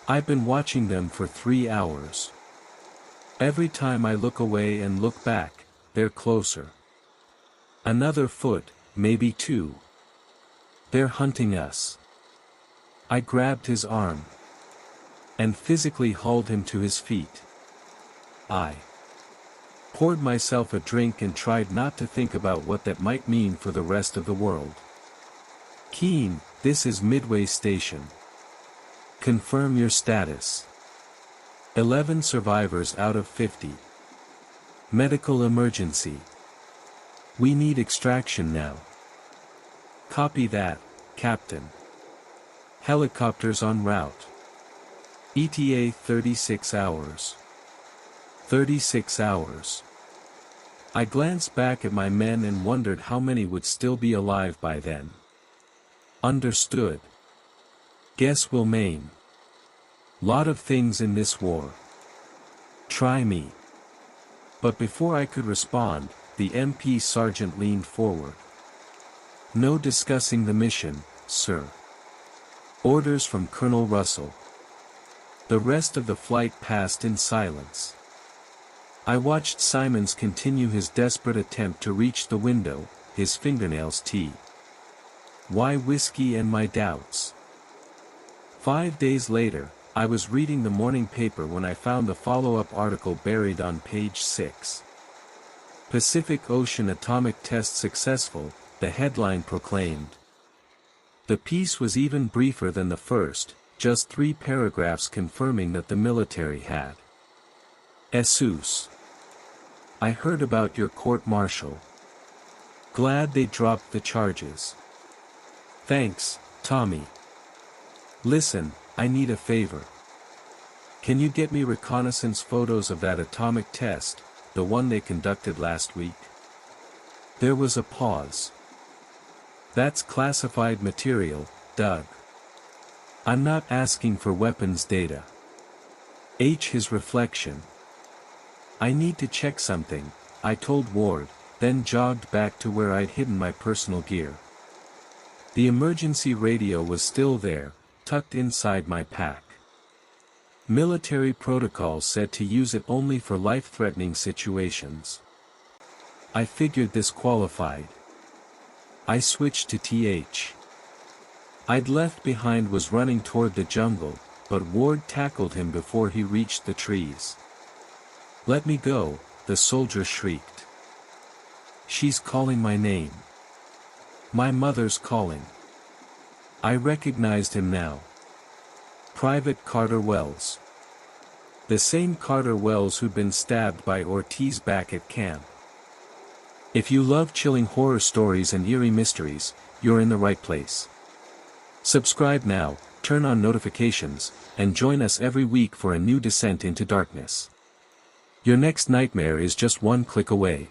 "I've been watching them for 3 hours. Every time I look away and look back, they're closer. Another foot, maybe 2. They're hunting us." I grabbed his arm and physically hauled him to his feet. I poured myself a drink and tried not to think about what that might mean for the rest of the world. "Keen, this is Midway Station. Confirm your status. 11 survivors out of 50. Medical emergency. We need extraction now." "Copy that, Captain. Helicopters en route. ETA 36 hours. 36 hours. I glanced back at my men and wondered how many would still be alive by then. "Understood. Guess we'll maim. Lot of things in this war. Try me." But before I could respond, the MP sergeant leaned forward. "No discussing the mission, sir. Orders from Colonel Russell." The rest of the flight passed in silence. I watched Simons continue his desperate attempt to reach the window, his fingernails Why whiskey and my doubts. 5 days later, I was reading the morning paper when I found the follow-up article buried on page 6. Pacific Ocean atomic test successful, the headline proclaimed. The piece was even briefer than the first, just 3 paragraphs confirming that the military had. Jesus. I heard about your court-martial. Glad they dropped the charges. Thanks, Tommy. Listen, I need a favor. Can you get me reconnaissance photos of that atomic test, the one they conducted last week? There was a pause. That's classified material, Doug. I'm not asking for weapons data. His reflection. I need to check something, I told Ward, then jogged back to where I'd hidden my personal gear. The emergency radio was still there, tucked inside my pack. Military protocol said to use it only for life-threatening situations. I figured this qualified. I switched to TH. I'd left behind was running toward the jungle, but Ward tackled him before he reached the trees. Let me go, the soldier shrieked. She's calling my name. My mother's calling. I recognized him now. Private Carter Wells. The same Carter Wells who'd been stabbed by Ortiz back at camp. If you love chilling horror stories and eerie mysteries, you're in the right place. Subscribe now, turn on notifications, and join us every week for a new descent into darkness. Your next nightmare is just one click away.